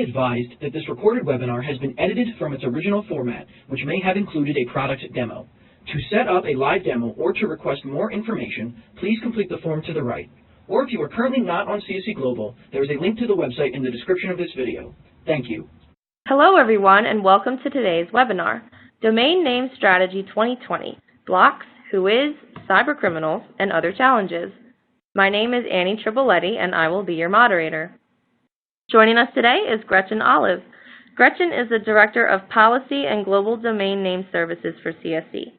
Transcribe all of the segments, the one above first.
be advised that this recorded webinar has been edited from its original format, which may have included a product demo. To set up a live demo or to request more information, please complete the form to the right. Or if you are currently not on CSE Global, there is a link to the website in the description of this video. Thank you. Hello everyone and welcome to today's webinar, Domain Name Strategy 2020, Blocks, WHOIS, Cybercriminals, and Other Challenges. My name is Annie Triboletti and I will be your moderator. Joining us today is Gretchen Olive. Gretchen is the Director of Policy and Global Domain Name Services for CSE.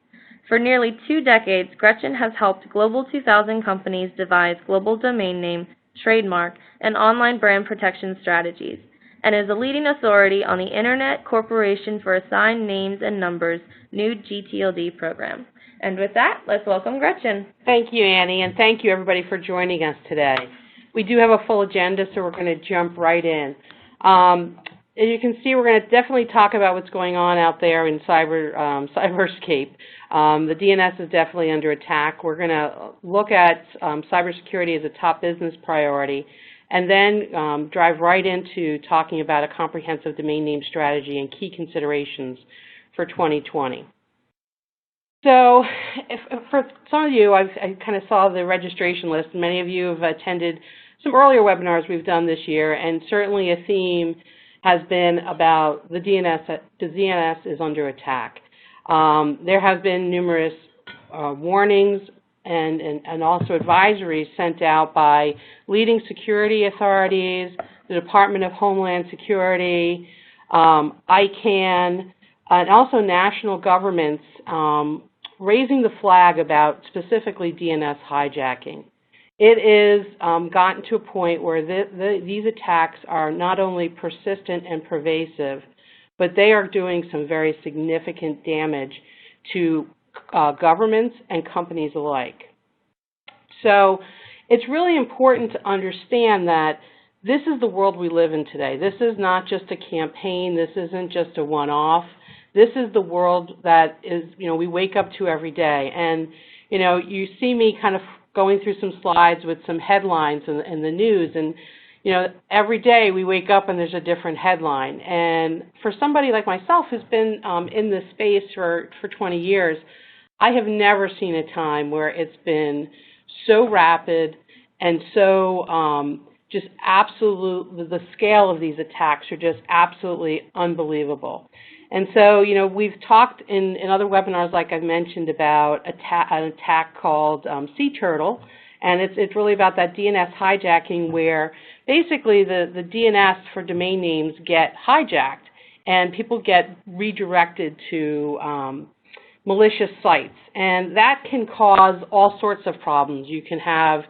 For nearly 2 decades, Gretchen has helped Global 2000 companies devise global domain name, trademark, and online brand protection strategies, and is a leading authority on the Internet Corporation for Assigned Names and Numbers new gTLD program. And with that, let's welcome Gretchen. Thank you, Annie, and thank you everybody for joining us today. We do have a full agenda, so we're going to jump right in. As you can see, we're going to definitely talk about what's going on out there in cyberscape. The DNS is definitely under attack. We're going to look at cybersecurity as a top business priority, and then drive right into talking about a comprehensive domain name strategy and key considerations for 2020. So for some of you, I kind of saw the registration list. Many of you have attended some earlier webinars we've done this year, and certainly a theme has been about the DNS is under attack. There have been numerous warnings and also advisories sent out by leading security authorities, the Department of Homeland Security, ICANN, and also national governments raising the flag about specifically DNS hijacking. It is gotten to a point where these attacks are not only persistent and pervasive, but they are doing some very significant damage to governments and companies alike. So it's really important to understand that this is the world we live in today. This is not just a campaign. This isn't just a one-off. This is the world that is, we wake up to every day. And, you see me kind of going through some slides with some headlines in the news. And, every day we wake up and there's a different headline. And for somebody like myself who's been in this space for 20 years, I have never seen a time where it's been so rapid and so just absolute, the scale of these attacks are just absolutely unbelievable. And so, we've talked in other webinars, like I mentioned, about an attack called Sea Turtle, and it's really about that DNS hijacking where basically the DNS for domain names get hijacked and people get redirected to malicious sites. And that can cause all sorts of problems. You can have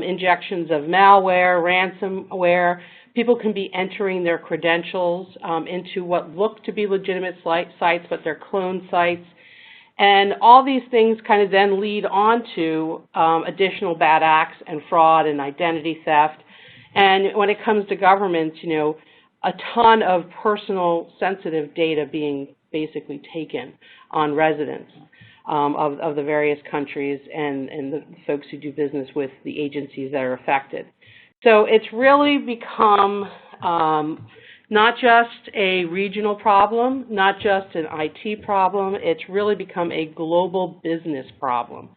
injections of malware, ransomware. People can be entering their credentials into what look to be legitimate sites, but they're cloned sites. And all these things kind of then lead on to additional bad acts and fraud and identity theft. And when it comes to governments, a ton of personal sensitive data being basically taken on residents of the various countries and the folks who do business with the agencies that are affected. So it's really become not just a regional problem, not just an IT problem, it's really become a global business problem.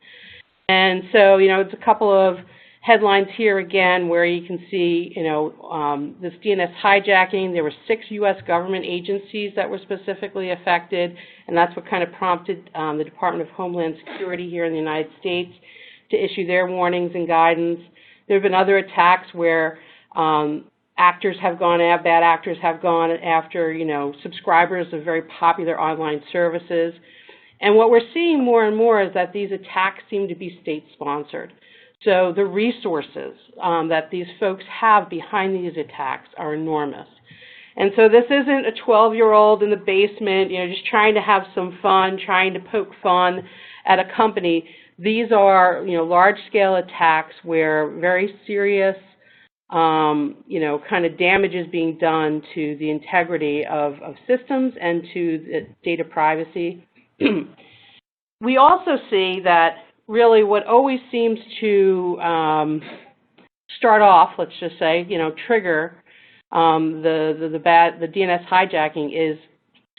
And so, it's a couple of headlines here again where you can see, this DNS hijacking. There were 6 U.S. government agencies that were specifically affected, and that's what kind of prompted the Department of Homeland Security here in the United States to issue their warnings and guidance. There have been other attacks where bad actors have gone after, subscribers of very popular online services. And what we're seeing more and more is that these attacks seem to be state-sponsored. So the resources that these folks have behind these attacks are enormous. And so this isn't a 12-year-old in the basement, just trying to have some fun, trying to poke fun at a company. These are, large-scale attacks where very serious, kind of damage is being done to the integrity of systems and to the data privacy. We also see that really what always seems to start off, let's just say, trigger the DNS hijacking is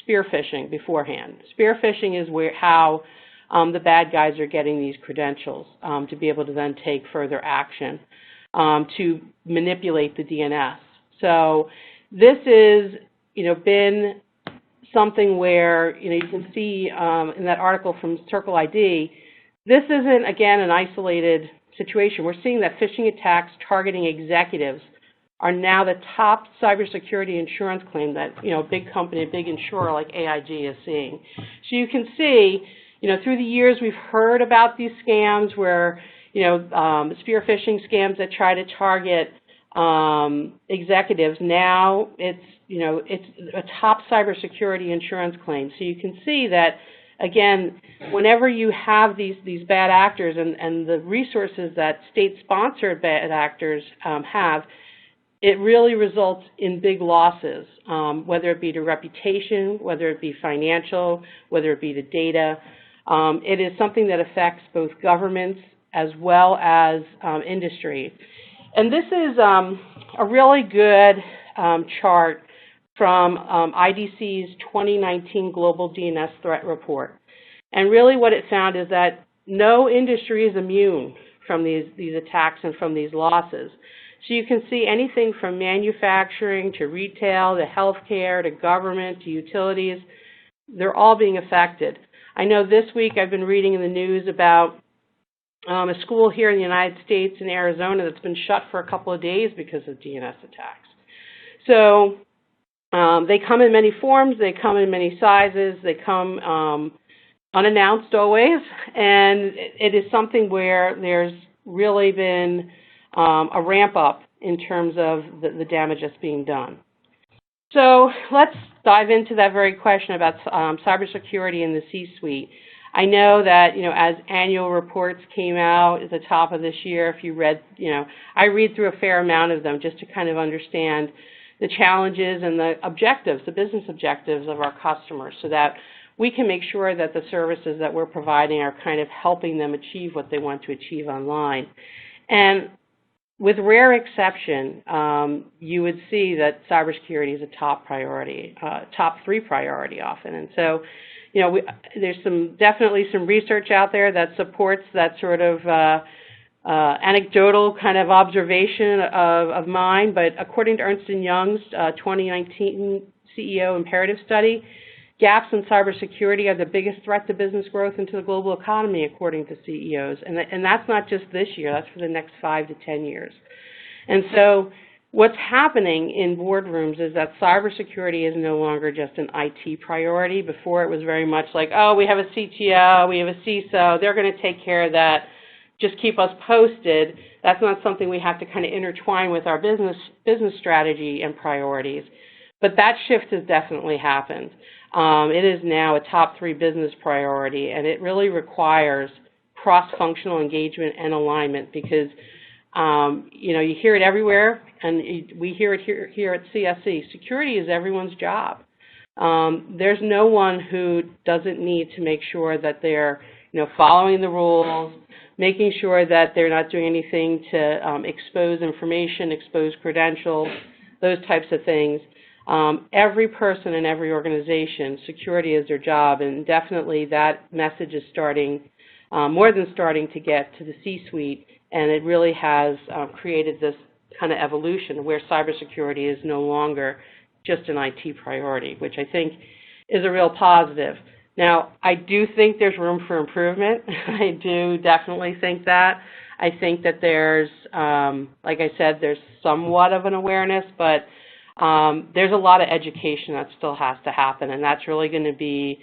spearfishing beforehand. Spearfishing is how the bad guys are getting these credentials to be able to then take further action to manipulate the DNS. So this is, been something where, you can see in that article from Circle ID, this isn't, again, an isolated situation. We're seeing that phishing attacks targeting executives are now the top cybersecurity insurance claim that, a big company, a big insurer like AIG is seeing. So you can see, through the years we've heard about these scams where, spear phishing scams that try to target executives. Now it's a top cybersecurity insurance claim. So you can see that, again, whenever you have these bad actors and the resources that state-sponsored bad actors have, it really results in big losses, whether it be to reputation, whether it be financial, whether it be to data. It is something that affects both governments as well as industry. And this is a really good chart from IDC's 2019 Global DNS Threat Report. And really what it found is that no industry is immune from these attacks and from these losses. So you can see anything from manufacturing to retail to healthcare to government to utilities, they're all being affected. I know this week I've been reading in the news about a school here in the United States in Arizona that's been shut for a couple of days because of DNS attacks. So they come in many forms, they come in many sizes, they come unannounced always, and it is something where there's really been a ramp up in terms of the damage that's being done. So let's dive into that very question about cybersecurity in the C-suite. I know that, as annual reports came out at the top of this year, if you read, I read through a fair amount of them just to kind of understand the challenges and the objectives, the business objectives of our customers so that we can make sure that the services that we're providing are kind of helping them achieve what they want to achieve online. And with rare exception, you would see that cybersecurity is a top priority, top 3 priority often. And so, there's definitely some research out there that supports that sort of anecdotal kind of observation of mine. But according to Ernst & Young's 2019 CEO Imperative Study, gaps in cybersecurity are the biggest threat to business growth and to the global economy, according to CEOs. And that's not just this year, that's for the next 5 to 10 years. And so what's happening in boardrooms is that cybersecurity is no longer just an IT priority. Before it was very much like, oh, we have a CTO, we have a CISO, they're going to take care of that, just keep us posted. That's not something we have to kind of intertwine with our business strategy and priorities. But that shift has definitely happened. It is now a top 3 business priority, and it really requires cross-functional engagement and alignment because, you hear it everywhere, and we hear it here at CSE. Security is everyone's job. There's no one who doesn't need to make sure that they're, following the rules, making sure that they're not doing anything to expose information, expose credentials, those types of things. Every person in every organization, security is their job, and definitely that message is starting, more than starting to get to the C-suite, and it really has created this kind of evolution where cybersecurity is no longer just an IT priority, which I think is a real positive. Now, I do think there's room for improvement. I do definitely think that. I think that there's, like I said, there's somewhat of an awareness, but there's a lot of education that still has to happen, and that's really going to be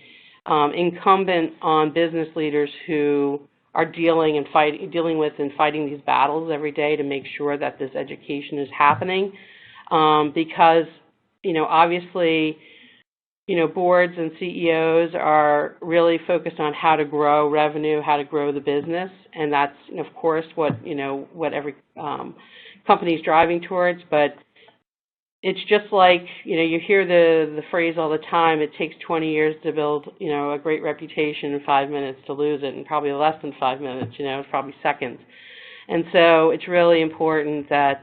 incumbent on business leaders who are dealing with and fighting these battles every day to make sure that this education is happening, because obviously boards and CEOs are really focused on how to grow revenue, how to grow the business, and that's of course what every company is driving towards. But it's just like, you hear the phrase all the time, it takes 20 years to build, a great reputation and 5 minutes to lose it, and probably less than 5 minutes, probably seconds. And so it's really important that,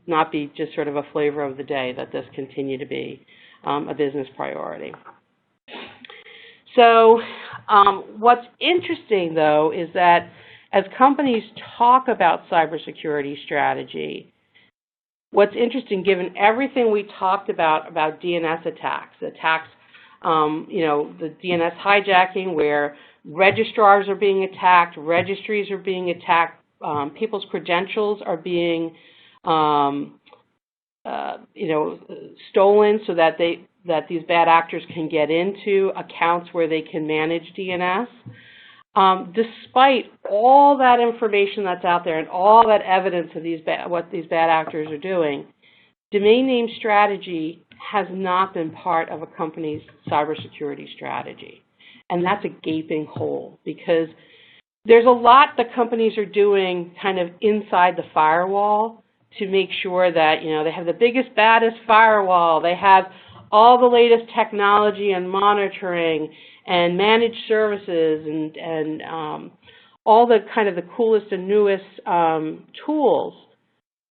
not be just sort of a flavor of the day, that this continue to be a business priority. So what's interesting, though, is that as companies talk about cybersecurity strategy, what's interesting, given everything we talked about DNS attacks, the DNS hijacking, where registrars are being attacked, registries are being attacked, people's credentials are being, stolen so that these bad actors can get into accounts where they can manage DNS. Despite all that information that's out there and all that evidence of what these bad actors are doing, domain name strategy has not been part of a company's cybersecurity strategy. And that's a gaping hole, because there's a lot that companies are doing kind of inside the firewall to make sure that, they have the biggest, baddest firewall, they have all the latest technology and monitoring and managed services and all the kind of the coolest and newest tools.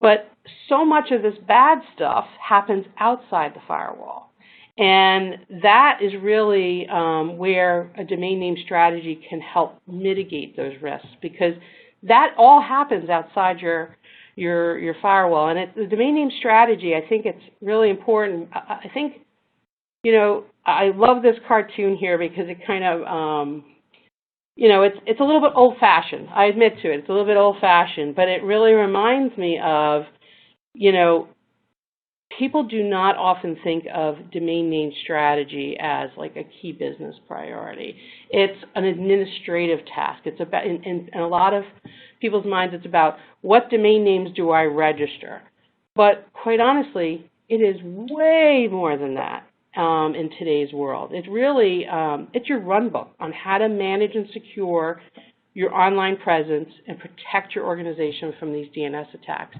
But so much of this bad stuff happens outside the firewall. And that is really where a domain name strategy can help mitigate those risks, because that all happens outside your firewall. And the domain name strategy, I think it's really important. I think, I love this cartoon here because it kind of, it's a little bit old-fashioned. I admit to it. It's a little bit old-fashioned, but it really reminds me of, people do not often think of domain name strategy as like a key business priority. It's an administrative task. It's about, in a lot of people's minds, it's about what domain names do I register. But quite honestly, it is way more than that in today's world. It really, it's your run book on how to manage and secure your online presence and protect your organization from these DNS attacks.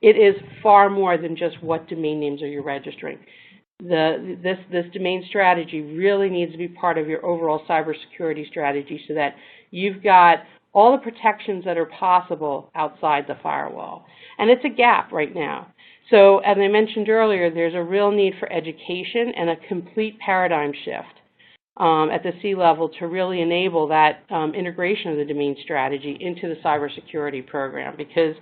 It is far more than just what domain names are you registering. This domain strategy really needs to be part of your overall cybersecurity strategy so that you've got all the protections that are possible outside the firewall. And it's a gap right now. So as I mentioned earlier, there's a real need for education and a complete paradigm shift at the C-level to really enable that integration of the domain strategy into the cybersecurity program, because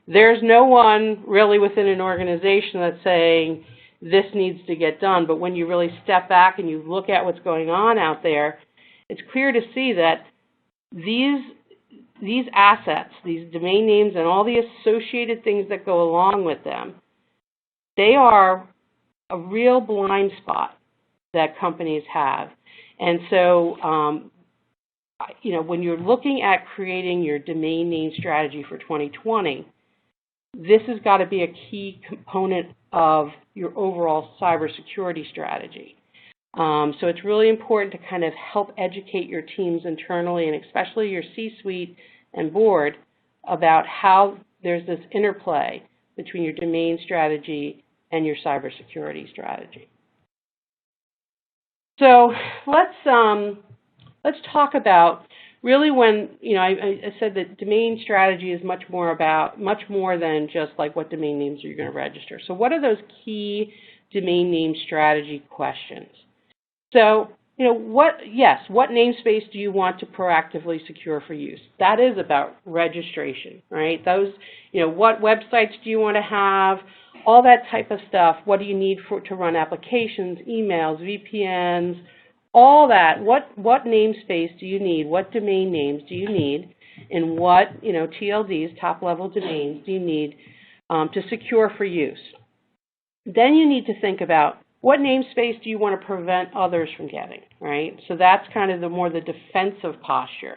there's no one really within an organization that's saying this needs to get done. But when you really step back and you look at what's going on out there, it's clear to see that these assets, these domain names and all the associated things that go along with them, they are a real blind spot that companies have. And so, when you're looking at creating your domain name strategy for 2020, this has got to be a key component of your overall cybersecurity strategy. So it's really important to kind of help educate your teams internally, and especially your C-suite and board, about how there's this interplay between your domain strategy and your cybersecurity strategy. So let's talk about really when, I said that domain strategy is much more than just like what domain names are you going to register. So what are those key domain name strategy questions? So, what namespace do you want to proactively secure for use? That is about registration, right? Those, what websites do you want to have? All that type of stuff. What do you need to run applications, emails, VPNs, all that? What namespace do you need? What domain names do you need? And what, TLDs, top-level domains, do you need to secure for use? Then you need to think about what namespace do you want to prevent others from getting, right? So that's kind of the defensive posture.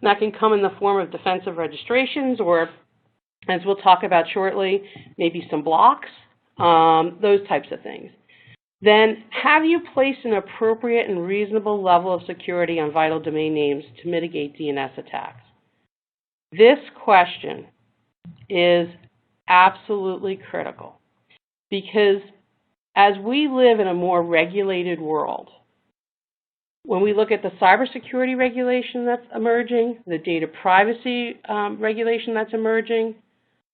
And that can come in the form of defensive registrations, or, as we'll talk about shortly, maybe some blocks, those types of things. Then, have you placed an appropriate and reasonable level of security on vital domain names to mitigate DNS attacks? This question is absolutely critical, because as we live in a more regulated world, when we look at the cybersecurity regulation that's emerging, the data privacy regulation that's emerging,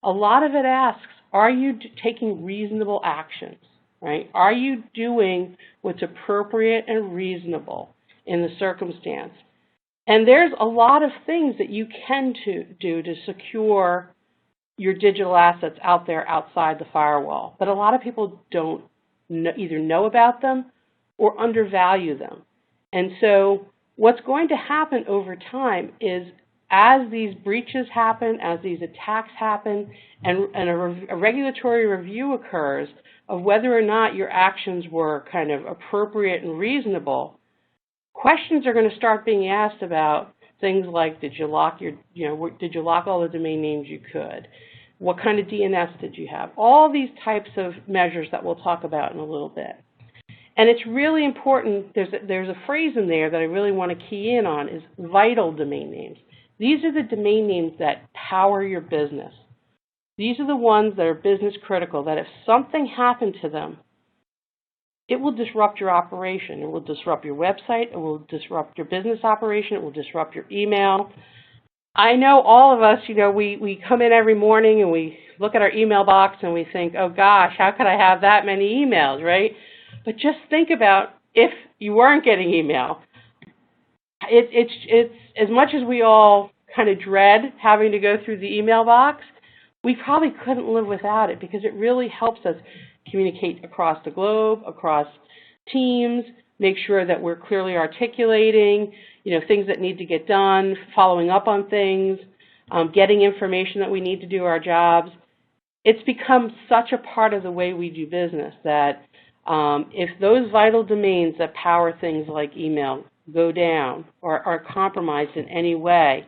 a lot of it asks, are you taking reasonable actions, right? Are you doing what's appropriate and reasonable in the circumstance? And there's a lot of things that you can do to secure your digital assets out there outside the firewall, but a lot of people don't either know about them or undervalue them. And so what's going to happen over time is as these breaches happen, as these attacks happen, and a regulatory review occurs of whether or not your actions were kind of appropriate and reasonable, questions are going to start being asked about things like, did you lock all the domain names you could? What kind of DNS did you have? All these types of measures that we'll talk about in a little bit. And it's really important, there's a phrase in there that I really want to key in on, is vital domain names. These are the domain names that power your business. These are the ones that are business critical, that if something happened to them, it will disrupt your operation. It will disrupt your website. It will disrupt your business operation. It will disrupt your email. I know all of us, we come in every morning and we look at our email box and we think, oh gosh, how could I have that many emails, right? But just think about if you weren't getting email. It's as much as we all kind of dread having to go through the email box, we probably couldn't live without it because it really helps us communicate across the globe, across teams, make sure that we're clearly articulating, things that need to get done, following up on things, getting information that we need to do our jobs. It's become such a part of the way we do business that if those vital domains that power things like email go down or are compromised in any way,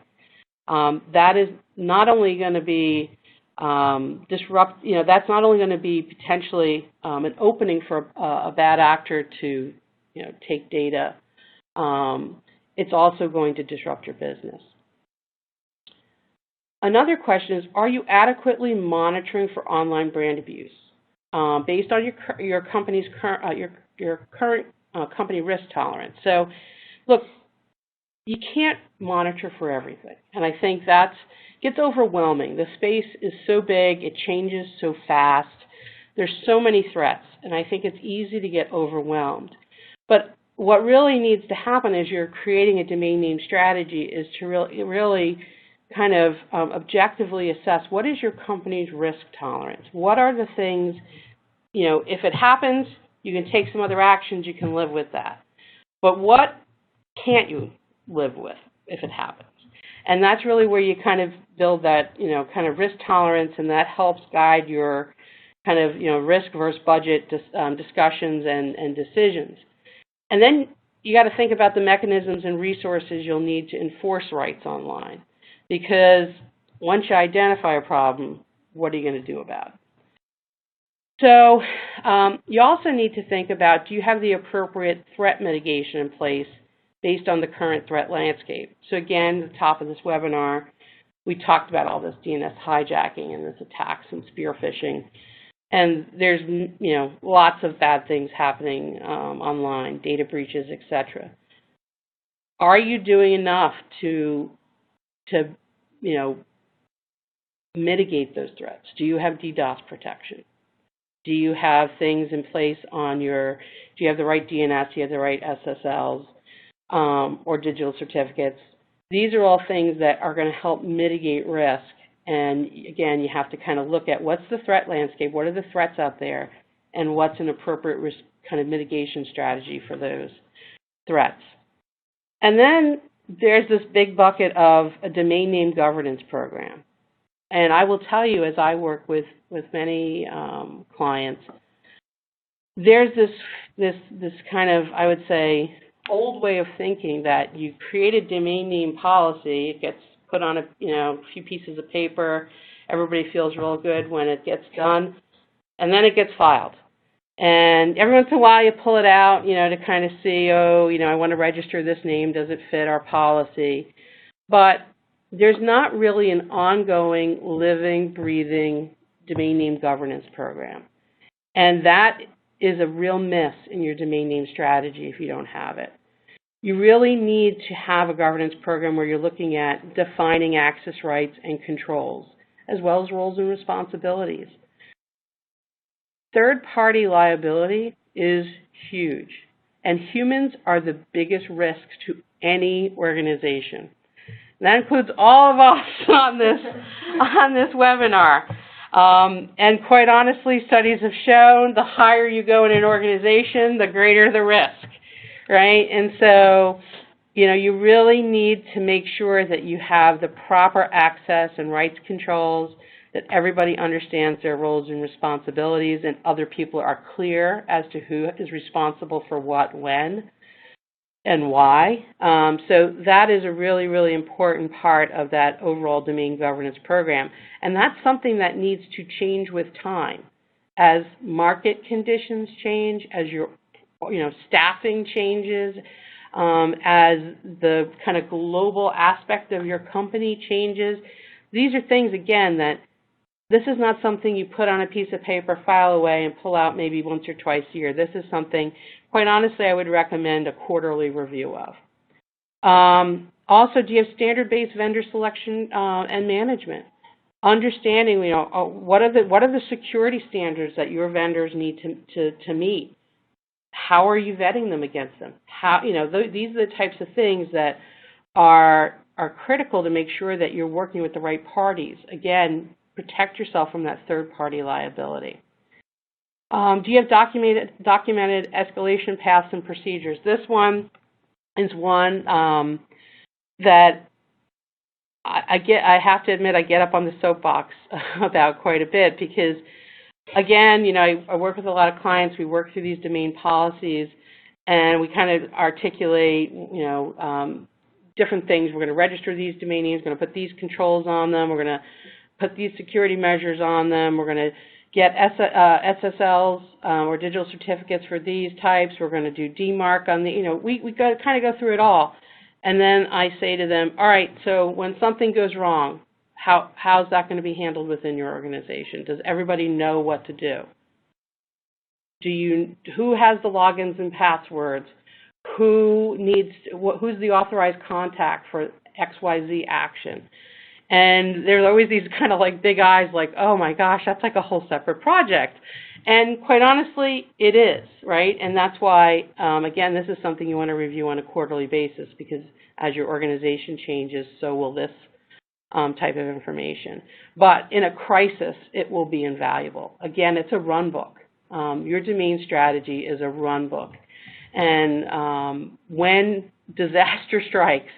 that is not only going to be that's not only going to be potentially an opening for a bad actor to, take data. It's also going to disrupt your business. Another question is, are you adequately monitoring for online brand abuse based on your company's your current company risk tolerance? So, look, you can't monitor for everything, and I think that gets overwhelming. The space is so big, it changes so fast. There's so many threats, and I think it's easy to get overwhelmed. But what really needs to happen as you're creating a domain name strategy is to really kind of objectively assess what is your company's risk tolerance. What are the things, if it happens, you can take some other actions, you can live with that. But what can't you live with if it happens? And that's really where you kind of build that, kind of risk tolerance, and that helps guide your kind of, risk versus budget discussions and decisions. And then you got to think about the mechanisms and resources you'll need to enforce rights online. Because once you identify a problem, what are you going to do about it? So you also need to think about, do you have the appropriate threat mitigation in place based on the current threat landscape? So again, at the top of this webinar, we talked about all this DNS hijacking and this attacks and spearfishing. And there's, lots of bad things happening online, data breaches, etc. Are you doing enough to mitigate those threats? Do you have DDoS protection? Do you have things in place on do you have the right DNS, do you have the right SSLs or digital certificates? These are all things that are going to help mitigate risk. And again, you have to kind of look at what's the threat landscape, what are the threats out there, and what's an appropriate risk kind of mitigation strategy for those threats. And then there's this big bucket of a domain name governance program. And I will tell you, as I work with many clients, there's this kind of, I would say, old way of thinking that you create a domain name policy, it gets put on a few pieces of paper, everybody feels real good when it gets done, and then it gets filed. And every once in a while you pull it out, to kind of see, I want to register this name, does it fit our policy? But there's not really an ongoing, living, breathing domain name governance program. And that is a real miss in your domain name strategy if you don't have it. You really need to have a governance program where you're looking at defining access rights and controls, as well as roles and responsibilities. Third-party liability is huge, and humans are the biggest risks to any organization. And that includes all of us on this webinar. And quite honestly, studies have shown the higher you go in an organization, the greater the risk, right? And so, you really need to make sure that you have the proper access and rights controls, that everybody understands their roles and responsibilities, and other people are clear as to who is responsible for what, when, and why. So that is a really, really important part of that overall domain governance program. And that's something that needs to change with time. As market conditions change, as your staffing changes, as the kind of global aspect of your company changes, these are things, again, that this is not something you put on a piece of paper, file away, and pull out maybe once or twice a year. This is something, quite honestly, I would recommend a quarterly review of. Also, do you have standard-based vendor selection and management? Understanding, what are the security standards that your vendors need to meet? How are you vetting them against them? These are the types of things that are critical to make sure that you're working with the right parties. Again, protect yourself from that third-party liability. Do you have documented escalation paths and procedures? This one is one that I have to admit I get up on the soapbox about quite a bit because, again, I work with a lot of clients. We work through these domain policies, and we kind of articulate, different things. We're going to register these domain names. We're going to put these controls on them. We're going to put these security measures on them. We're going to get SSLs or digital certificates for these types. We're going to do DMARC on the, we got to kind of go through it all. And then I say to them, all right, so when something goes wrong, how's that going to be handled within your organization? Does everybody know what to do? Who has the logins and passwords? Who's the authorized contact for XYZ action? And there's always these kind of like big eyes like, oh my gosh, that's like a whole separate project. And quite honestly, it is, right? And that's why, again, this is something you want to review on a quarterly basis because as your organization changes, so will this type of information. But in a crisis, it will be invaluable. Again, it's a run book. Your domain strategy is a run book. And when disaster strikes,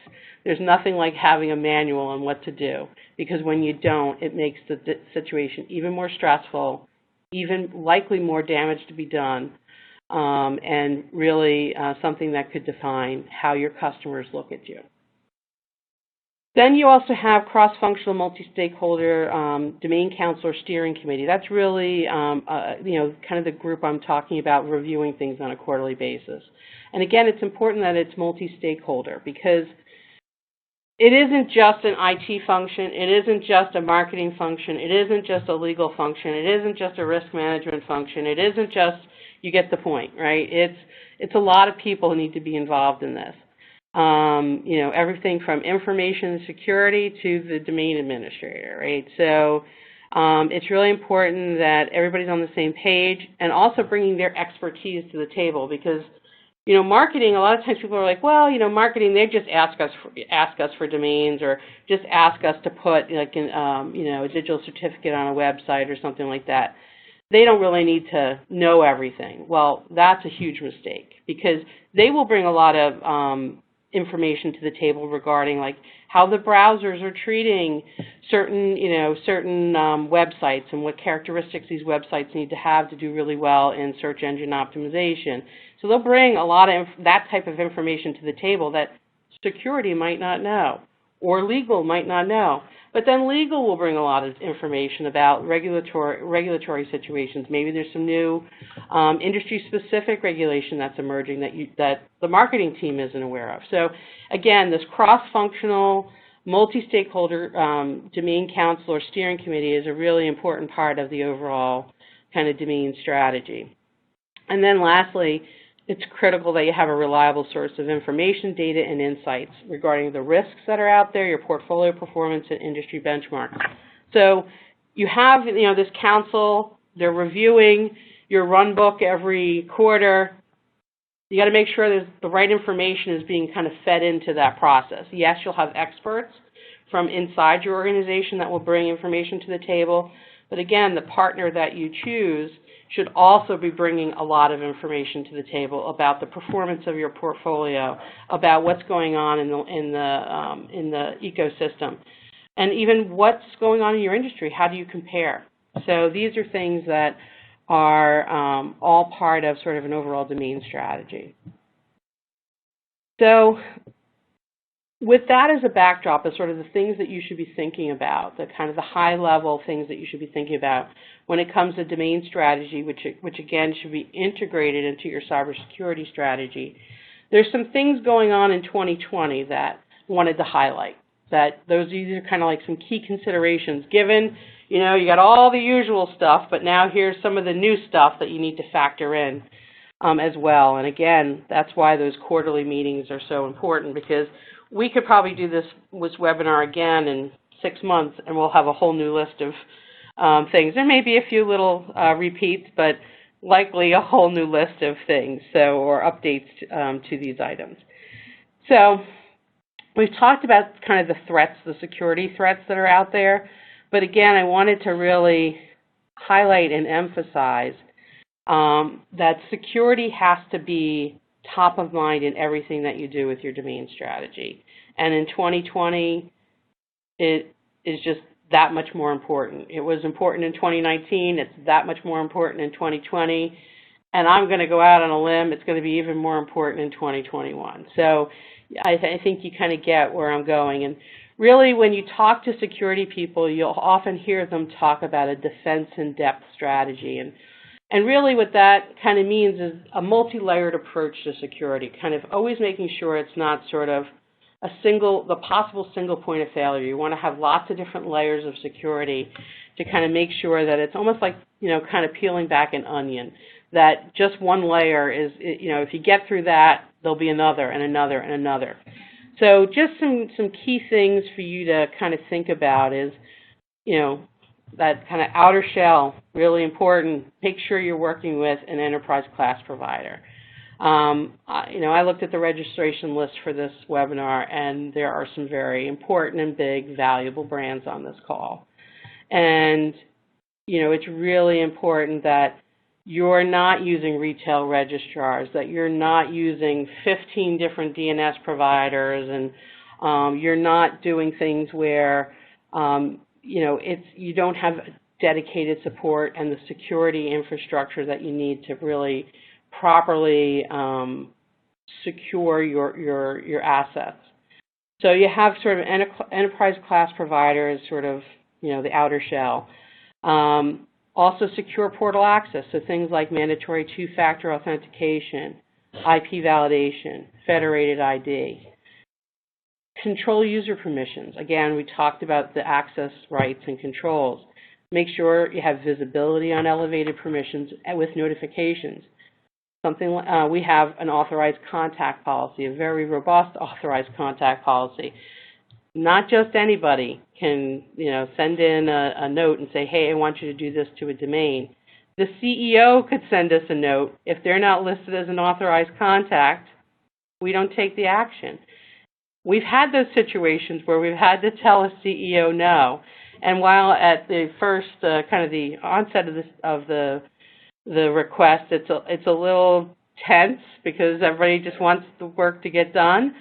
there's nothing like having a manual on what to do, because when you don't, it makes the situation even more stressful, even likely more damage to be done, and really something that could define how your customers look at you. Then you also have cross-functional multi-stakeholder domain council or steering committee. That's really, kind of the group I'm talking about reviewing things on a quarterly basis. And again, it's important that it's multi-stakeholder because it isn't just an IT function, it isn't just a marketing function, it isn't just a legal function, it isn't just a risk management function, it isn't just, you get the point, right? It's a lot of people who need to be involved in this. Everything from information security to the domain administrator, right? So it's really important that everybody's on the same page and also bringing their expertise to the table because marketing, a lot of times people are like, well, marketing, they just ask us for domains or just ask us to put like a digital certificate on a website or something like that. They don't really need to know everything. Well, that's a huge mistake because they will bring a lot of information to the table regarding like how the browsers are treating certain websites and what characteristics these websites need to have to do really well in search engine optimization. So they'll bring a lot of that type of information to the table that security might not know or legal might not know. But then legal will bring a lot of information about regulatory situations. Maybe there's some new industry-specific regulation that's emerging that the marketing team isn't aware of. So again, this cross-functional, multi-stakeholder domain council or steering committee is a really important part of the overall kind of domain strategy. And then lastly, it's critical that you have a reliable source of information, data, and insights regarding the risks that are out there, your portfolio performance, and industry benchmarks. So you have, this council, they're reviewing, your run book every quarter. You got to make sure the right information is being kind of fed into that process. Yes, you'll have experts from inside your organization that will bring information to the table, but again, the partner that you choose should also be bringing a lot of information to the table about the performance of your portfolio, about what's going on in the ecosystem, and even what's going on in your industry. How do you compare? So these are things that are all part of sort of an overall domain strategy. So with that as a backdrop, as sort of the things that you should be thinking about, the kind of the high-level things that you should be thinking about when it comes to domain strategy, which again should be integrated into your cybersecurity strategy, there's some things going on in 2020 that I wanted to highlight. These are kind of like some key considerations given, you know, you got all the usual stuff, but now here's some of the new stuff that you need to factor in as well. And again, that's why those quarterly meetings are so important, because we could probably do this webinar again in 6 months and we'll have a whole new list of things. There may be a few little repeats, but likely a whole new list of things, or updates to these items. So we've talked about kind of the threats, the security threats that are out there, but again, I wanted to really highlight and emphasize that security has to be top of mind in everything that you do with your domain strategy. And in 2020, it is just that much more important. It was important in 2019, it's that much more important in 2020, and I'm going to go out on a limb, it's going to be even more important in 2021. So I think you kind of get where I'm going. And really, when you talk to security people, you'll often hear them talk about a defense in depth strategy. And really what that kind of means is a multi-layered approach to security, kind of always making sure it's not sort of the possible single point of failure. You want to have lots of different layers of security to kind of make sure that it's almost like, you know, kind of peeling back an onion, that just one layer is, you know, if you get through that, there'll be another and another and another. So just some key things for you to kind of think about is, you know, that kind of outer shell, really important. Make sure you're working with an enterprise class provider. You know, I looked at the registration list for this webinar, and there are some very important and big, valuable brands on this call. And, you know, it's really important that you're not using retail registrars, that you're not using 15 different DNS providers, and you're not doing things where, you know, you don't have dedicated support and the security infrastructure that you need to really properly secure your assets. So you have sort of enterprise class providers, sort of, you know, the outer shell. Also secure portal access, so things like mandatory two-factor authentication, IP validation, federated ID. Control user permissions. Again, we talked about the access rights and controls. Make sure you have visibility on elevated permissions with notifications. We have an authorized contact policy, a very robust authorized contact policy. Not just anybody can, you know, send in a note and say, hey, I want you to do this to a domain. The CEO could send us a note. If they're not listed as an authorized contact, we don't take the action. We've had those situations where we've had to tell a CEO no, and while at the first kind of the onset of the request, it's a little tense because everybody just wants the work to get done.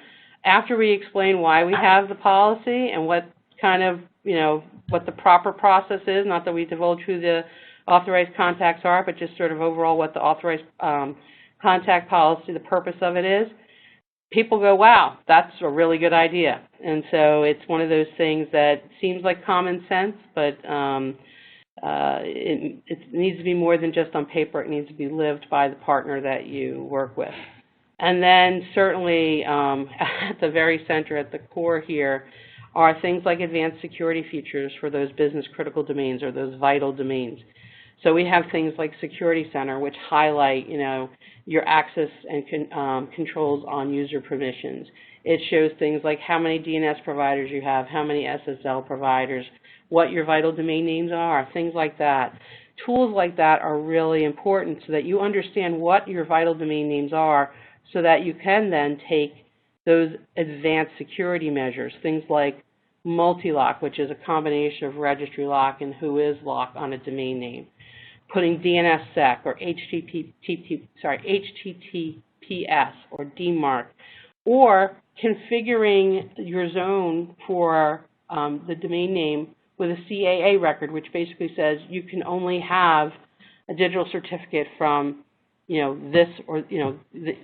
After we explain why we have the policy and what kind of, you know, what the proper process is, not that we divulge who the authorized contacts are, but just sort of overall what the authorized contact policy, the purpose of it is, people go, wow, that's a really good idea. And so it's one of those things that seems like common sense, but it needs to be more than just on paper. It needs to be lived by the partner that you work with. And then certainly at the very center, at the core here, are things like advanced security features for those business critical domains or those vital domains. So we have things like Security Center, which highlight, you know, your access and controls on user permissions. It shows things like how many DNS providers you have, how many SSL providers, what your vital domain names are, things like that, tools like that are really important so that you understand what your vital domain names are so that you can then take those advanced security measures, things like multi-lock, which is a combination of registry lock and WHOIS lock on a domain name, putting DNSSEC or HTTPS or DMARC, or configuring your zone for the domain name with a CAA record, which basically says you can only have a digital certificate from, this or, the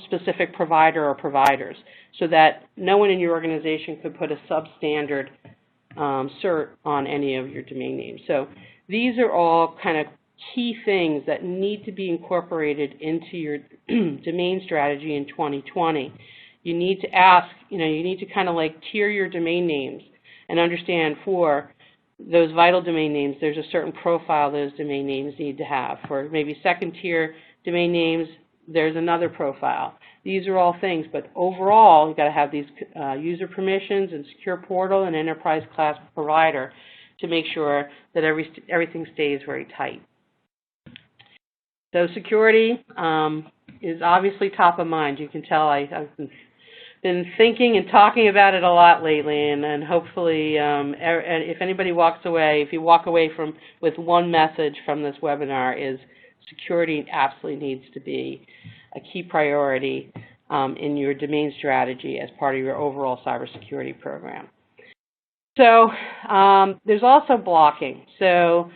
specific provider or providers, so that no one in your organization could put a substandard cert on any of your domain names. So these are all kind of key things that need to be incorporated into your domain strategy in 2020. You need to ask, you need to kind of like tier your domain names and understand for those vital domain names, there's a certain profile those domain names need to have. For maybe second-tier domain names, there's another profile. These are all things, but overall, you've got to have these user permissions and secure portal and enterprise class provider to make sure that everything stays very tight. So security is obviously top of mind. You can tell I've been thinking and talking about it a lot lately, and hopefully if anybody walks away, if you walk away with one message from this webinar, is security absolutely needs to be a key priority in your domain strategy as part of your overall cybersecurity program. So there's also blocking. So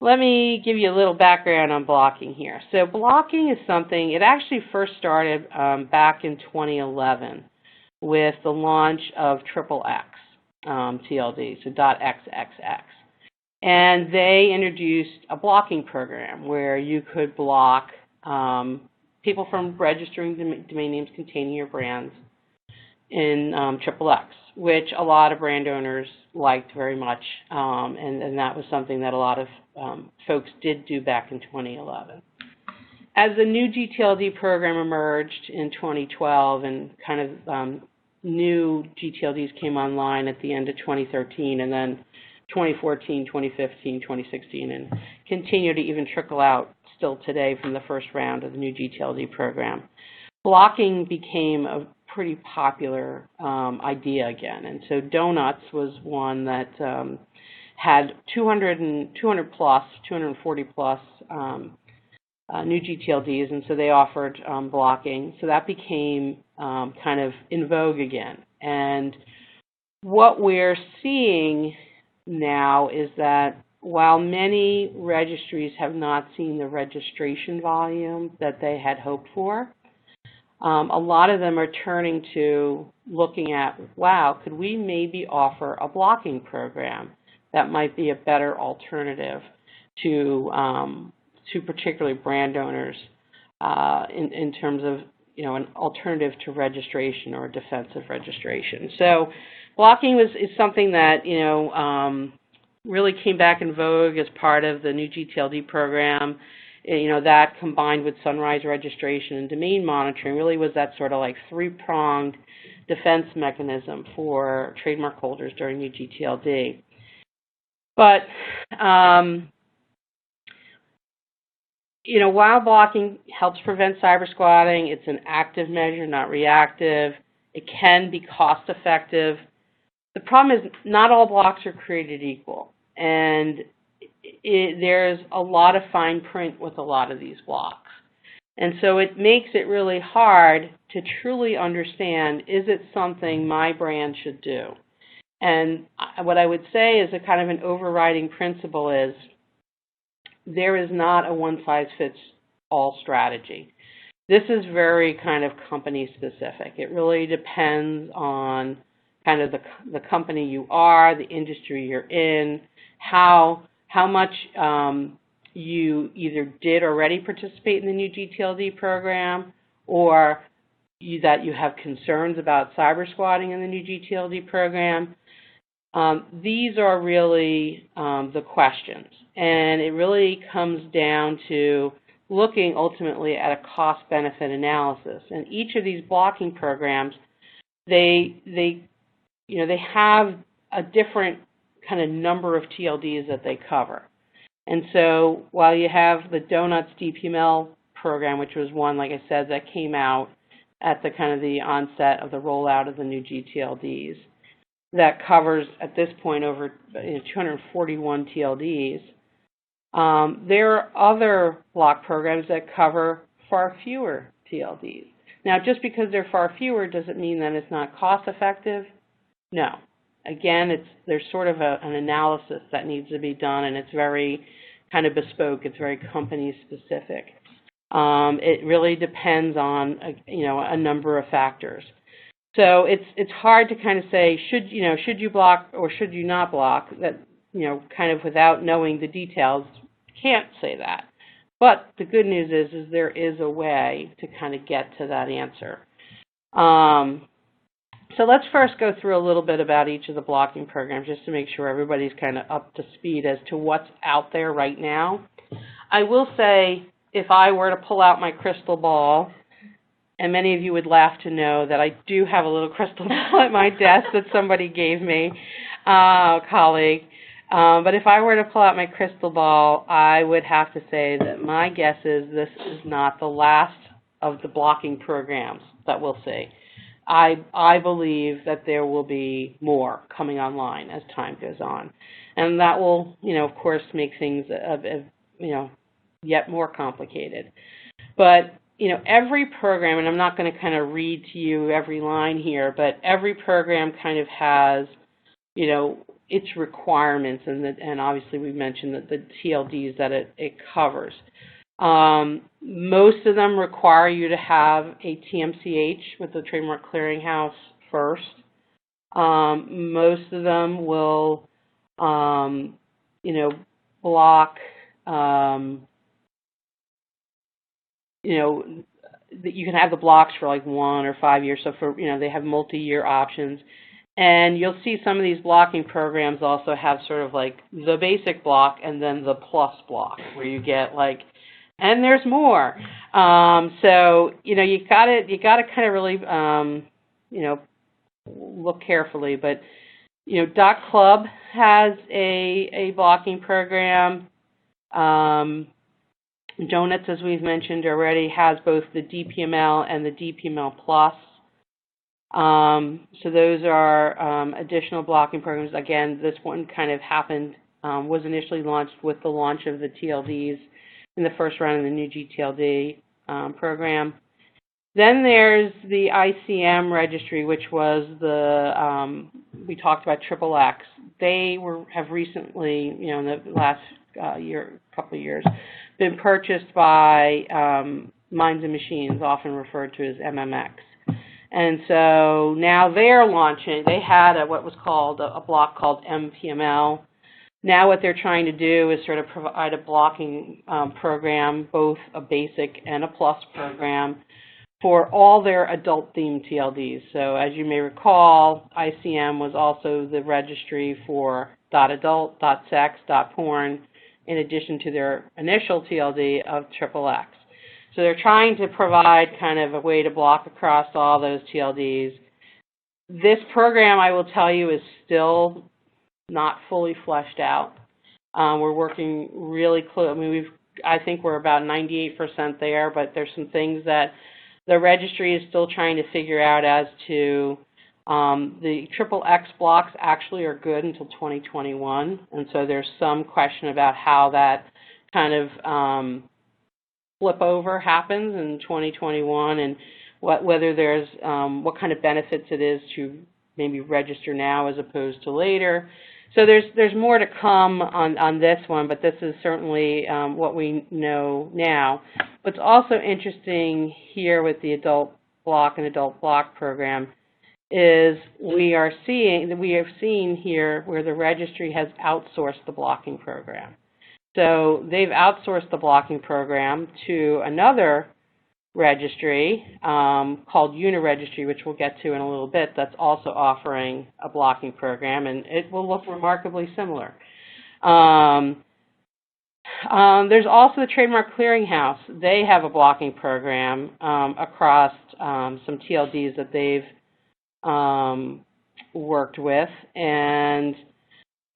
let me give you a little background on blocking here. So blocking is something, it actually first started back in 2011 with the launch of XXX TLD, so .xxx. And they introduced a blocking program where you could block people from registering domain names containing your brands in XXX, which a lot of brand owners liked very much, and that was something that a lot of folks did do back in 2011. As the new gTLD program emerged in 2012 and kind of new gTLDs came online at the end of 2013 and then 2014, 2015, 2016, and continue to even trickle out still today from the first round of the new gTLD program, blocking became a pretty popular idea again. And so Donuts was one that had 240 plus new gTLDs, and so they offered blocking. So that became kind of in vogue again. And what we're seeing now is that while many registries have not seen the registration volume that they had hoped for, a lot of them are turning to looking at, wow, could we maybe offer a blocking program that might be a better alternative to particularly brand owners in terms of, an alternative to registration or defensive registration. So blocking is something that, really came back in vogue as part of the new gTLD program. That combined with Sunrise registration and domain monitoring really was that sort of like three-pronged defense mechanism for trademark holders during new gTLD. But, while blocking helps prevent cyber squatting, it's an active measure, not reactive. It can be cost-effective. The problem is not all blocks are created equal, and there's a lot of fine print with a lot of these blocks. And so it makes it really hard to truly understand, is it something my brand should do? And what I would say is a kind of an overriding principle is there is not a one-size-fits-all strategy. This is very kind of company-specific. It really depends on kind of the company you are, the industry you're in, how much you either did already participate in the new gTLD program, or that you have concerns about cyber squatting in the new gTLD program. These are really the questions, and it really comes down to looking ultimately at a cost-benefit analysis. And each of these blocking programs, they have a different kind of number of TLDs that they cover. And so while you have the Donuts DPML program, which was one, like I said, that came out at the kind of the onset of the rollout of the new gTLDs, that covers at this point over 241 TLDs. There are other block programs that cover far fewer TLDs. Now, just because they're far fewer doesn't mean that it's not cost effective. No. Again, there's sort of an analysis that needs to be done, and it's very kind of bespoke. It's very company specific. It really depends on a number of factors. So it's hard to kind of say should you block or should you not block, that kind of without knowing the details. Can't say that. But the good news is there is a way to kind of get to that answer. So let's first go through a little bit about each of the blocking programs just to make sure everybody's kind of up to speed as to what's out there right now. I will say, if I were to pull out my crystal ball, and many of you would laugh to know that I do have a little crystal ball at my desk that somebody gave me, a colleague. But if I were to pull out my crystal ball, I would have to say that my guess is this is not the last of the blocking programs that we'll see. I believe that there will be more coming online as time goes on. And that will, of course, make things, yet more complicated. But, every program, and I'm not going to kind of read to you every line here, but every program kind of has, its requirements, and obviously we mentioned that the TLDs that it covers. Most of them require you to have a TMCH with the Trademark Clearinghouse first. Most of them will, block, that you can have the blocks for like 1 or 5 years. So for, they have multi-year options. And you'll see some of these blocking programs also have sort of like the basic block and then the plus block, where you get like, and there's more. So you gotta kind of really look carefully. But .club has a blocking program. Donuts, as we've mentioned already, has both the DPML and the DPML plus. So those are additional blocking programs. Again, this one kind of happened, was initially launched with the launch of the TLDs in the first round of the new gTLD program. Then there's the ICANN registry, which was the, we talked about XXX. They have recently, in the last couple of years, been purchased by Minds and Machines, often referred to as MMX. And so now they're launching, they had what was called a block called MPML. Now what they're trying to do is sort of provide a blocking program, both a basic and a plus program, for all their adult-themed TLDs. So as you may recall, ICM was also the registry for .adult, .sex, .porn, in addition to their initial TLD of XXX. So they're trying to provide kind of a way to block across all those TLDs. This program, I will tell you, is still not fully fleshed out. We're working really close. I mean, I think we're about 98% there, but there's some things that the registry is still trying to figure out as to the XXX blocks actually are good until 2021, and so there's some question about how that kind of flip over happens in 2021, and whether there's what kind of benefits it is to maybe register now as opposed to later. So there's more to come on this one, but this is certainly what we know now. What's also interesting here with the adult block and adult block program is we have seen here where the registry has outsourced the blocking program. So they've outsourced the blocking program to another registry called Uniregistry, which we'll get to in a little bit, that's also offering a blocking program, and it will look remarkably similar. There's also the Trademark Clearinghouse. They have a blocking program across some TLDs that they've worked with, and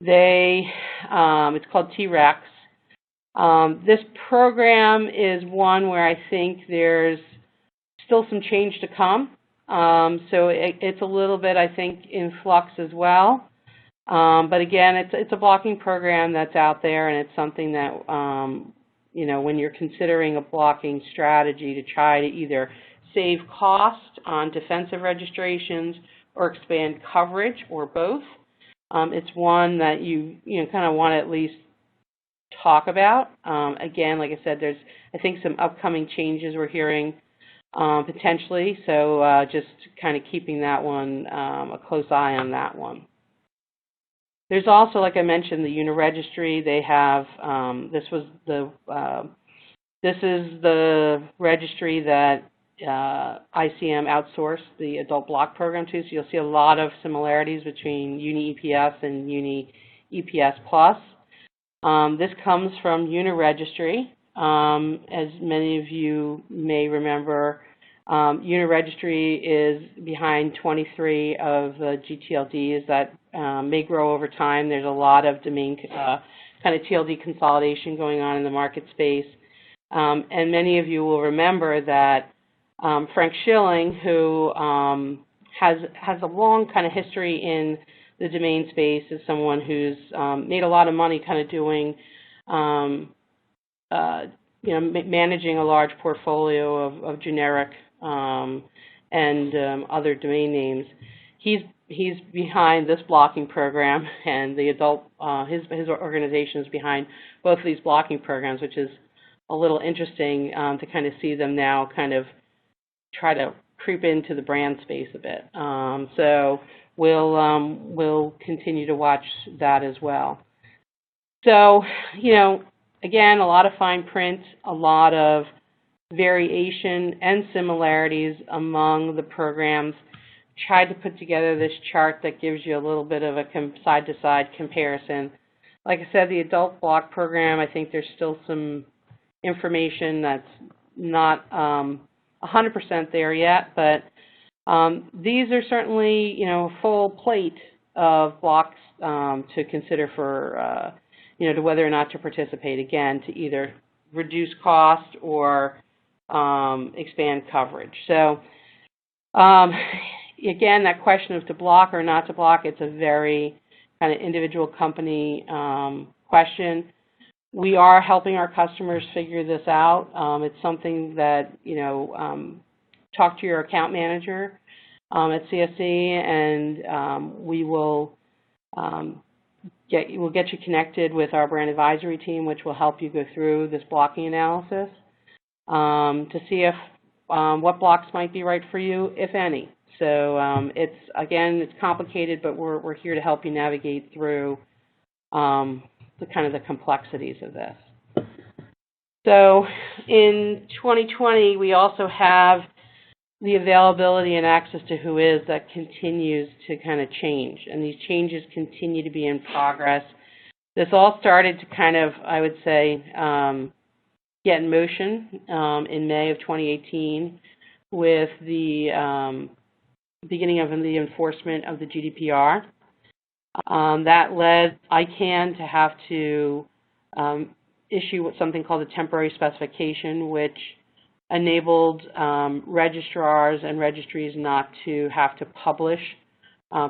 it's called TREX. This program is one where I think there's still some change to come. So it's a little bit, I think, in flux as well. But again, it's a blocking program that's out there, and it's something that, you know, when you're considering a blocking strategy to try to either save cost on defensive registrations or expand coverage or both, it's one that you kind of want to at least talk about. Again, like I said, there's, I think, some upcoming changes we're hearing potentially, so just kind of keeping that one, a close eye on that one. There's also, like I mentioned, the Registry. They have, this is the registry that ICANN outsourced the adult block program to, so you'll see a lot of similarities between Uni-EPS and Uni-EPS Plus. This comes from Registry. As many of you may remember, Registry is behind 23 of the gTLDs that may grow over time. There's a lot of domain kind of TLD consolidation going on in the market space. And many of you will remember that Frank Schilling, who has a long kind of history in the domain space, is someone who's made a lot of money kind of doing, managing a large portfolio of generic and other domain names. He's behind this blocking program, and the adult his organization is behind both of these blocking programs, which is a little interesting to kind of see them now kind of try to creep into the brand space a bit. So we'll continue to watch that as well. So, again, a lot of fine print, a lot of variation and similarities among the programs. Tried to put together this chart that gives you a little bit of a side-to-side comparison. Like I said, the adult block program, I think there's still some information that's not 100% there yet, but these are certainly, a full plate of blocks to consider for, to whether or not to participate, again, to either reduce cost or expand coverage. So, again, that question of to block or not to block, it's a very kind of individual company question. We are helping our customers figure this out. It's something that, talk to your account manager at CSC, and we will we'll get you connected with our brand advisory team, which will help you go through this blocking analysis to see if what blocks might be right for you, if any. So it's complicated, but we're here to help you navigate through the complexities of this. So in 2020, we also have the availability and access to WHOIS that continues to kind of change, and these changes continue to be in progress. This all started to kind of, I would say, get in motion in May of 2018 with the beginning of the enforcement of the GDPR. That led ICANN to have to issue something called a temporary specification, which enabled registrars and registries not to have to publish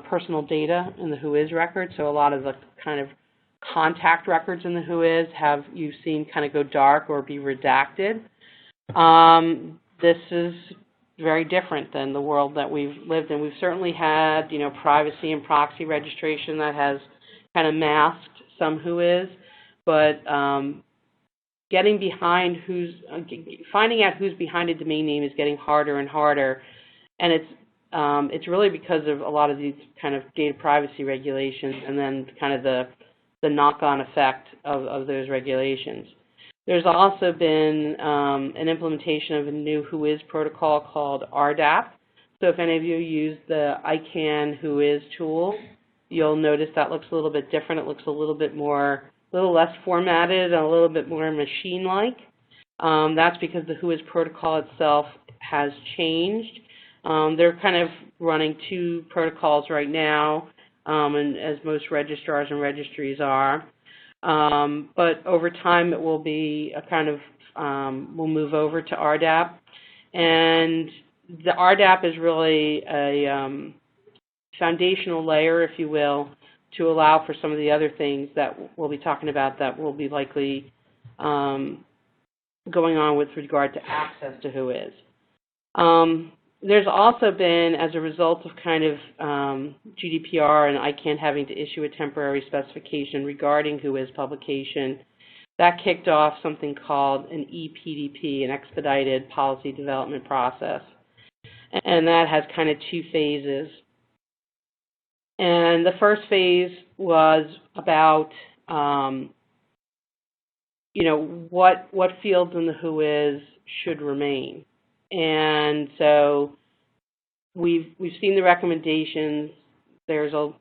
personal data in the WHOIS record. So a lot of the kind of contact records in the WHOIS you've seen kind of go dark or be redacted. This is very different than the world that we've lived in. We've certainly had, privacy and proxy registration that has kind of masked some WHOIS, but getting behind finding out who's behind a domain name is getting harder and harder, and it's really because of a lot of these kind of data privacy regulations and then kind of the knock-on effect of those regulations. There's also been an implementation of a new WHOIS protocol called RDAP. So if any of you use the ICANN WHOIS tool, you'll notice that looks a little bit different. It looks a little less formatted and a little bit more machine-like. That's because the WHOIS protocol itself has changed. They're kind of running two protocols right now, and as most registrars and registries are. but over time it will be a kind of, we'll move over to RDAP. And the RDAP is really a foundational layer, if you will, to allow for some of the other things that we'll be talking about that will be likely going on with regard to access to WHOIS. There's also been, as a result of kind of GDPR and ICANN having to issue a temporary specification regarding WHOIS publication, that kicked off something called an ePDP, an expedited policy development process. And that has kind of two phases. And the first phase was about, what fields in the WHOIS should remain. And so we've seen the recommendations. There's a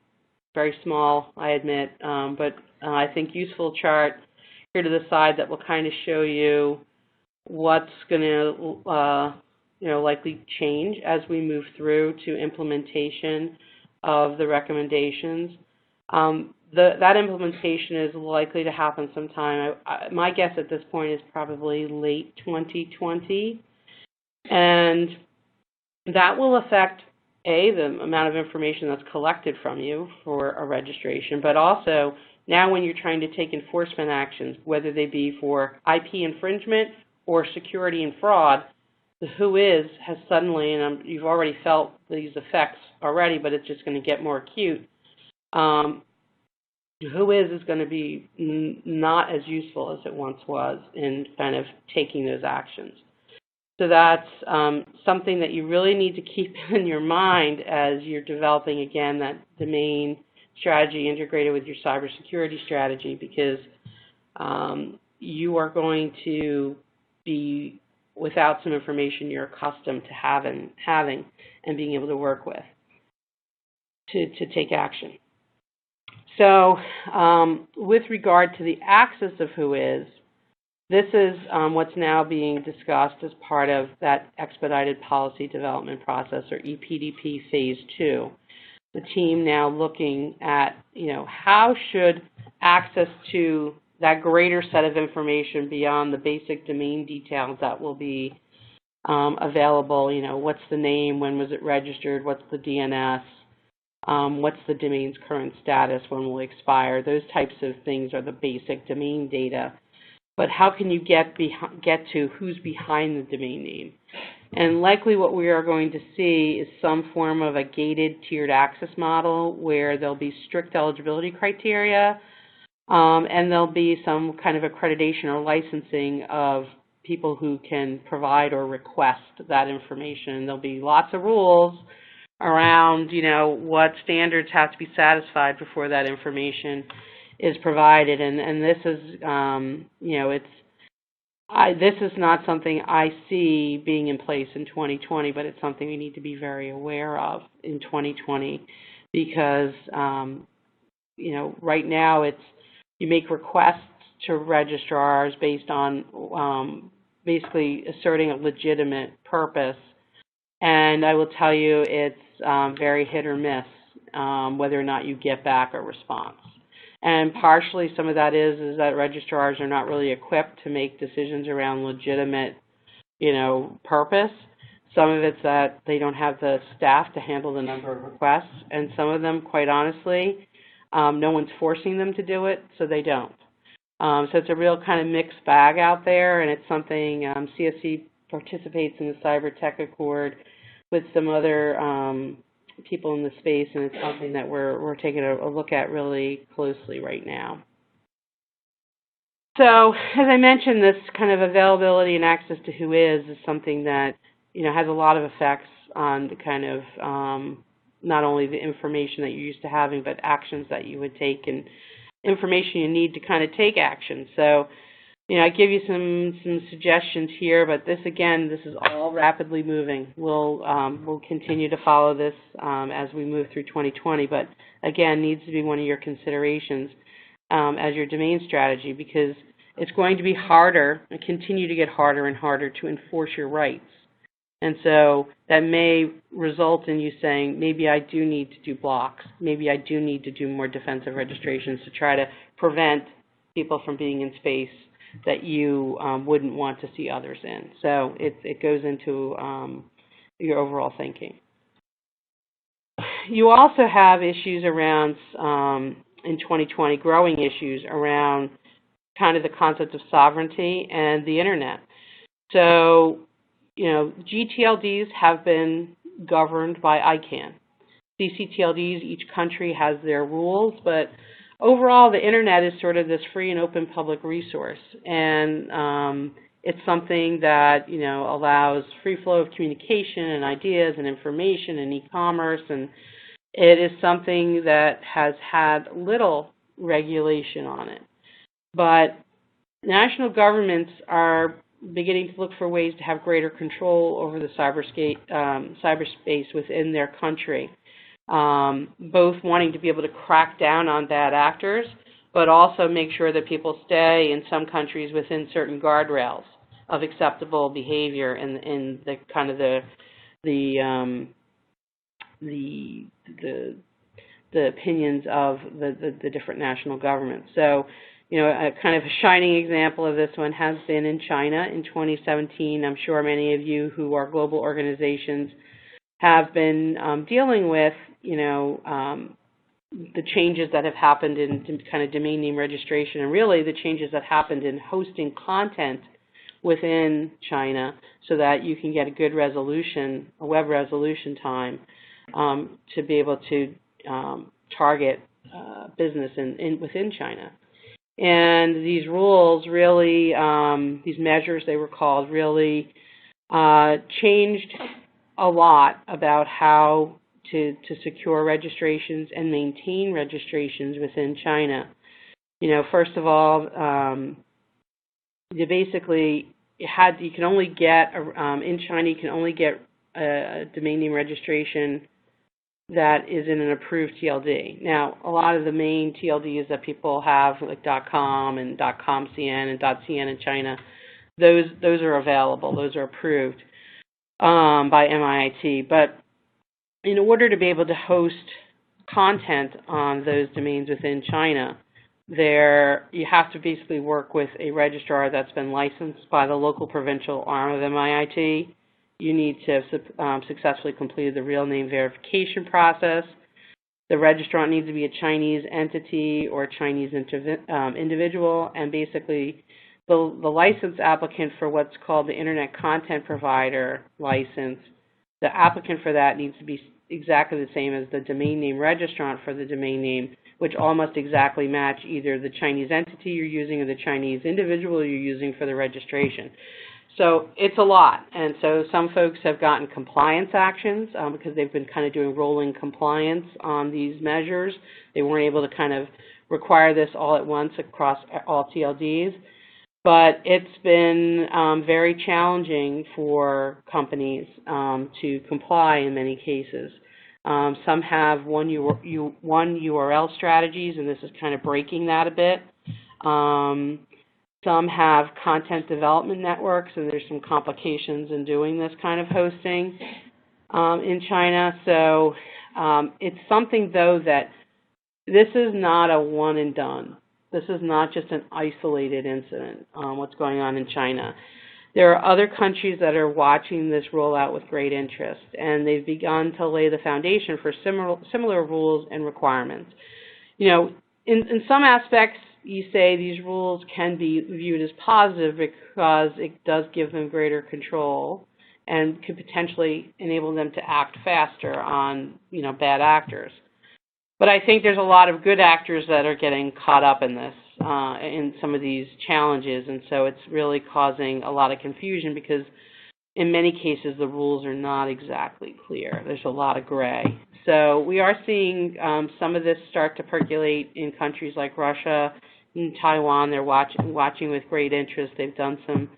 very small, I admit, but I think useful chart here to the side that will kind of show you what's going to likely change as we move through to implementation of the recommendations. That implementation is likely to happen sometime. My guess at this point is probably late 2020. And that will affect, the amount of information that's collected from you for a registration, but also now when you're trying to take enforcement actions, whether they be for IP infringement or security and fraud, the WHOIS has suddenly, and you've already felt these effects already, but it's just going to get more acute. WHOIS is going to be not as useful as it once was in kind of taking those actions. So that's something that you really need to keep in your mind as you're developing, again, that domain strategy integrated with your cybersecurity strategy, because you are going to be without some information you're accustomed to having and being able to work with to take action. So with regard to the access of WHOIS, this is what's now being discussed as part of that expedited policy development process, or ePDP phase 2. The team now looking at, how should access to that greater set of information beyond the basic domain details that will be available, what's the name, when was it registered, what's the DNS, what's the domain's current status, when will it expire. Those types of things are the basic domain data. But how can you get to who's behind the domain name? And likely what we are going to see is some form of a gated tiered access model where there'll be strict eligibility criteria, and there'll be some kind of accreditation or licensing of people who can provide or request that information. There'll be lots of rules around, what standards have to be satisfied before that information is provided, and this is, this is not something I see being in place in 2020, but it's something we need to be very aware of in 2020, because, right now you make requests to registrars based on basically asserting a legitimate purpose, and I will tell you it's very hit or miss whether or not you get back a response. And partially some of that is that registrars are not really equipped to make decisions around legitimate, purpose. Some of it's that they don't have the staff to handle the number of requests, and some of them, quite honestly, no one's forcing them to do it, so they don't. So it's a real kind of mixed bag out there, and it's something CSC participates in the Cyber Tech Accord with some other people in the space, and it's something that we're taking a look at really closely right now. So, as I mentioned, this kind of availability and access to WHOIS is something that has a lot of effects on the kind of not only the information that you're used to having, but actions that you would take and information you need to kind of take action. So, I give you some suggestions here, but this is all rapidly moving. We'll continue to follow this as we move through 2020, but again, needs to be one of your considerations as your domain strategy, because it's going to be harder and continue to get harder and harder to enforce your rights. And so that may result in you saying, maybe I do need to do blocks. Maybe I do need to do more defensive registrations to try to prevent people from being in space that you wouldn't want to see others in. So it goes into your overall thinking. You also have issues around, in 2020, growing issues around kind of the concept of sovereignty and the internet. So, gTLDs have been governed by ICANN. CCTLDs, each country has their rules, but overall the internet is sort of this free and open public resource. And it's something that, allows free flow of communication and ideas and information and e-commerce, and it is something that has had little regulation on it. But national governments are beginning to look for ways to have greater control over the cyberspace within their country, both wanting to be able to crack down on bad actors, but also make sure that people stay in some countries within certain guardrails of acceptable behavior in the kind of the opinions of the different national governments. So, a kind of a shining example of this one has been in China in 2017. I'm sure many of you who are global organizations have been dealing with, the changes that have happened in kind of domain name registration, and really the changes that happened in hosting content within China, so that you can get a good resolution, a web resolution time, to be able to target business within China. And these rules really, these measures, they were called, really changed a lot about how to secure registrations and maintain registrations within China. First of all, you basically you can only get, in China, you can only get a domain name registration that is in an approved TLD. Now, a lot of the main TLDs that people have, like .com and .comcn and .cn in China, those are available. Those are approved by MIT. But in order to be able to host content on those domains within China, you have to basically work with a registrar that's been licensed by the local provincial arm of MIT. You need to have successfully completed the real name verification process. The registrant needs to be a Chinese entity or a Chinese individual, and basically the license applicant for what's called the Internet Content Provider license, the applicant for that needs to be exactly the same as the domain name registrant for the domain name, which all must exactly match either the Chinese entity you're using or the Chinese individual you're using for the registration. So it's a lot, and so some folks have gotten compliance actions because they've been kind of doing rolling compliance on these measures. They weren't able to kind of require this all at once across all TLDs, but it's been very challenging for companies to comply in many cases. Some have one URL strategies, and this is kind of breaking that a bit. Some have content development networks, and there's some complications in doing this kind of hosting in China. So it's something, though, that this is not a one and done. This is not just an isolated incident, what's going on in China. There are other countries that are watching this rollout with great interest, and they've begun to lay the foundation for similar rules and requirements. In some aspects, you say these rules can be viewed as positive because it does give them greater control and could potentially enable them to act faster on, bad actors. But I think there's a lot of good actors that are getting caught up in this, in some of these challenges, and so it's really causing a lot of confusion because in many cases the rules are not exactly clear. There's a lot of gray. So we are seeing some of this start to percolate in countries like Russia and Taiwan. They're watching with great interest. They've done some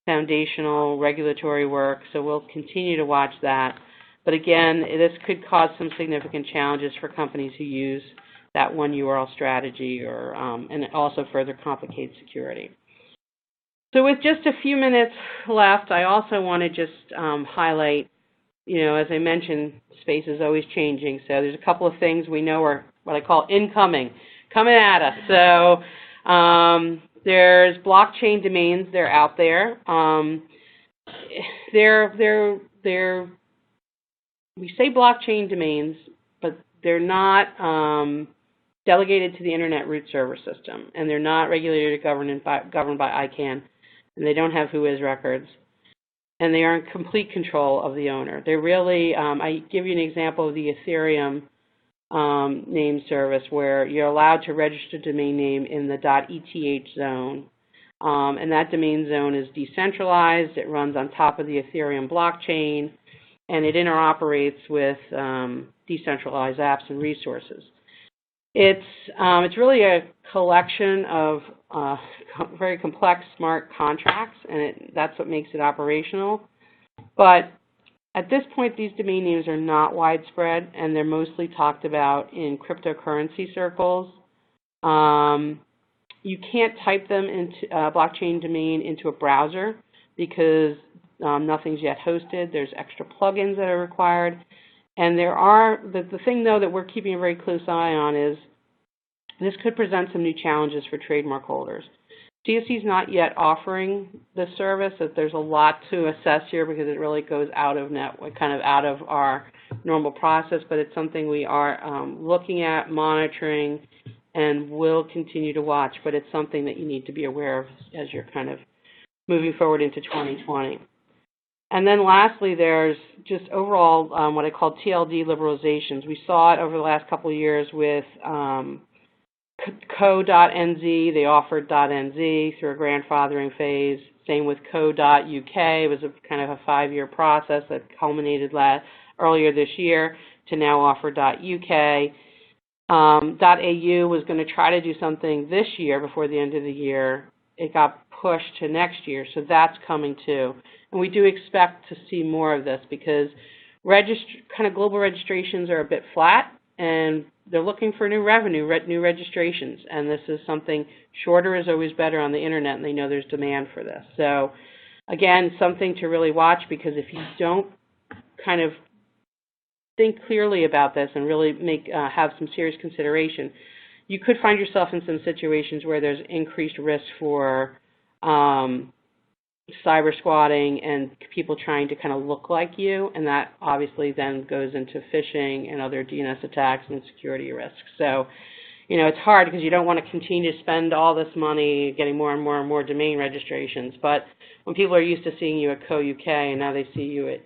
foundational regulatory work, so we'll continue to watch that. But again, this could cause some significant challenges for companies who use that one URL strategy, and it also further complicates security. So with just a few minutes left, I also want to just highlight, as I mentioned, space is always changing. So there's a couple of things we know are what I call incoming, coming at us. So There's blockchain domains. They're out there. We say blockchain domains, but they're not delegated to the Internet Root Server system, and they're not regulated or governed by ICANN, and they don't have WHOIS records, and they are in complete control of the owner. They're really, I give you an example of the Ethereum name service where you're allowed to register domain name in the .eth zone, and that domain zone is decentralized. It runs on top of the Ethereum blockchain, and it interoperates with decentralized apps and resources. It's really a collection of very complex smart contracts, and that's what makes it operational. But at this point, these domain names are not widespread, and they're mostly talked about in cryptocurrency circles. You can't type them into a blockchain domain into a browser because nothing's yet hosted. There's extra plugins that are required. And there are, the thing though that we're keeping a very close eye on is this could present some new challenges for trademark holders. CSE is not yet offering this service. That there's a lot to assess here because it really goes out of kind of out of our normal process, but it's something we are looking at, monitoring, and will continue to watch. But it's something that you need to be aware of as you're kind of moving forward into 2020. And then lastly, there's just overall what I call TLD liberalizations. We saw it over the last couple of years with co.nz. They offered .nz through a grandfathering phase. Same with co.uk. It was a kind of a 5-year process that culminated earlier this year to now offer .uk. .au was going to try to do something this year before the end of the year. It got pushed to next year, so that's coming too. And we do expect to see more of this because kind of global registrations are a bit flat, and they're looking for new revenue, new registrations. And this is something, shorter is always better on the internet, and they know there's demand for this. So again, something to really watch, because if you don't kind of think clearly about this and really have some serious consideration, you could find yourself in some situations where there's increased risk for cyber squatting and people trying to kind of look like you, and that obviously then goes into phishing and other DNS attacks and security risks. So, you know, it's hard because you don't want to continue to spend all this money getting more and more and more domain registrations, but when people are used to seeing you at co.uk and now they see you at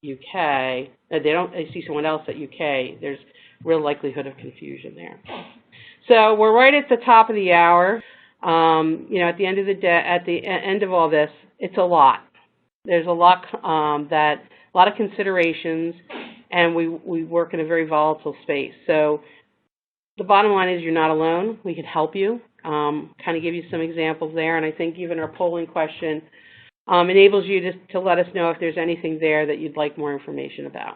UK, they see someone else at UK, there's real likelihood of confusion there. So we're right at the top of the hour. You know, at the end of the day, at the end of all this, it's a lot. There's a lot a lot of considerations, and we work in a very volatile space. So the bottom line is you're not alone. We can help you. Kind of give you some examples there, and I think even our polling question enables you to let us know if there's anything there that you'd like more information about.